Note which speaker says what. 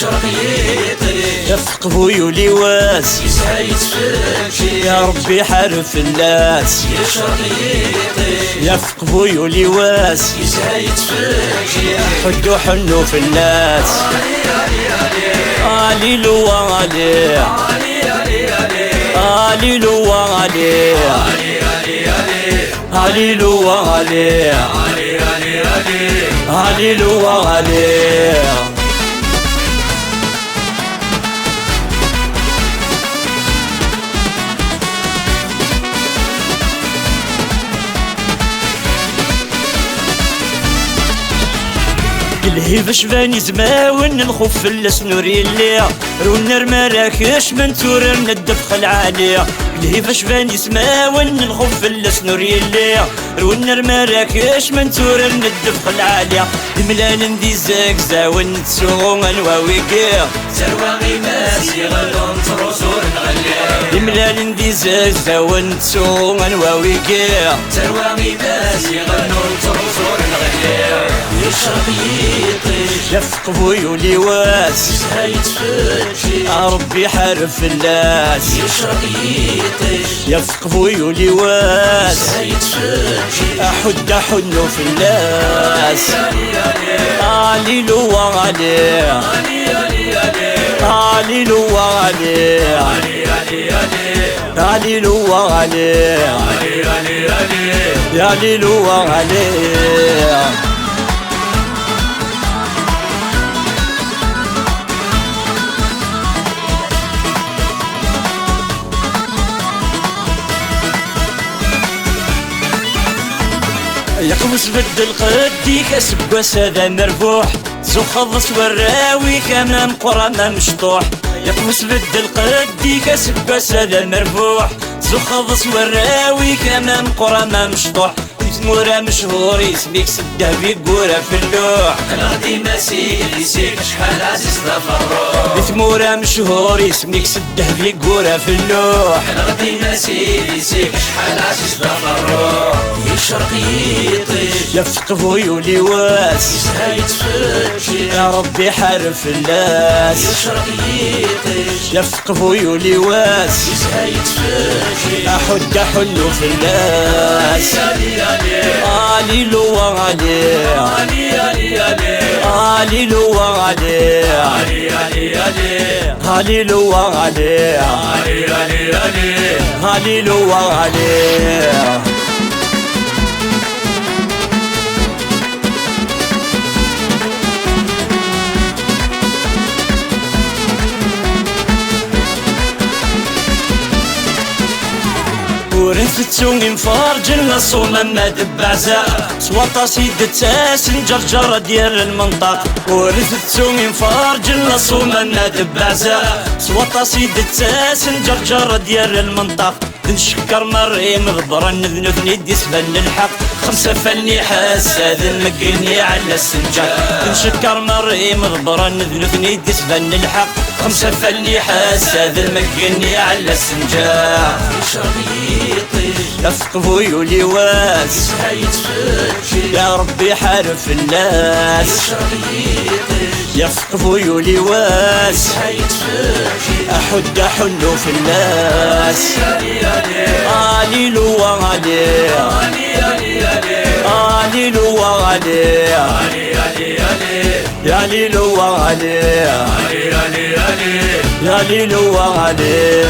Speaker 1: يشرق يطيش
Speaker 2: يفق بيولي واس
Speaker 1: يسعى يتفكي
Speaker 2: يا ربي حرف اللاس
Speaker 1: يشرق يطيش
Speaker 2: يفق بيولي واس
Speaker 1: يسعى يتفكي
Speaker 2: حدو حنو في الناس علي لو علي علي لو علي علي لو علي علي لو علي الهيب شباني زماون نخف السنوري اللي رون مراكش من تور الدفخ العالية الهيب شباني زماون نخف السنوري اللي رون مراكش من تور الدفخ العالية ملان ندي زاك زاون تسوغ الواويكي
Speaker 1: ترواغي ماسي غلون تروسور نغلي
Speaker 2: ملان ندي زاك زاون تسوغ الواويكي
Speaker 1: ترواغي ماسي غلون تروسور نغلي يشرق يطيش
Speaker 2: يفق بيولي واس
Speaker 1: يسعى يتفكي
Speaker 2: ربي حرف اللاس
Speaker 1: يشرق يطيش
Speaker 2: يفق بيولي واس
Speaker 1: يسعى يتفكي
Speaker 2: أحد حنو في الناس علي لو علي علي لو علي علي لو علي علي لو علي يقمص بدل قدي كسب وسادة مربوح زخلص وراوي كمان قرامة مشطوح يقمص بدل قدي كسب وسادة مربوح زخلص وراوي كمان قرامة مشطوح مورا مشهور يسميك سده بيقورا في اللوح
Speaker 1: غادي ماسي يسيك شحال عزيز فرو
Speaker 2: مورا مشهور يسميك سده بيقورا في اللوح
Speaker 1: غادي ماسي يسيك شحال عزيز فرو يشرق يطيش
Speaker 2: يفق بيولي واس
Speaker 1: يسعى يتفكي
Speaker 2: يا ربي حرف اللاس
Speaker 1: يشرق يطيش
Speaker 2: يفق بيولي واس
Speaker 1: يسعى يتفكي
Speaker 2: أحد حنو في الناس علي لو علي علي لو علي علي لو علي علي لو علي ورثتو مفارج الصومة ما دبعزا سواطا سيد تاس جرجرة ديال المنطق ورثتو مفارج الصومة ما دبعزا سواطا سيد تاس جرجرة ديال المنطق نشكر مري مغبرا نذنثني ديسبان الحق خمسة فني حساد مقني على السنجاق نشكر مري مغبرا نذنثني ديسبان الحق خمسة فني حساد مقني على السنجاق
Speaker 1: يشرق يطيش
Speaker 2: يفق بيولي واس
Speaker 1: يسعى يتفكي
Speaker 2: يا ربي حرف الناس
Speaker 1: يشرق يطيش
Speaker 2: يفق بيولي واس
Speaker 1: يسعى يتفكي
Speaker 2: أحد حنو في الناس علي لو علي علي لو علي علي لو علي علي لو علي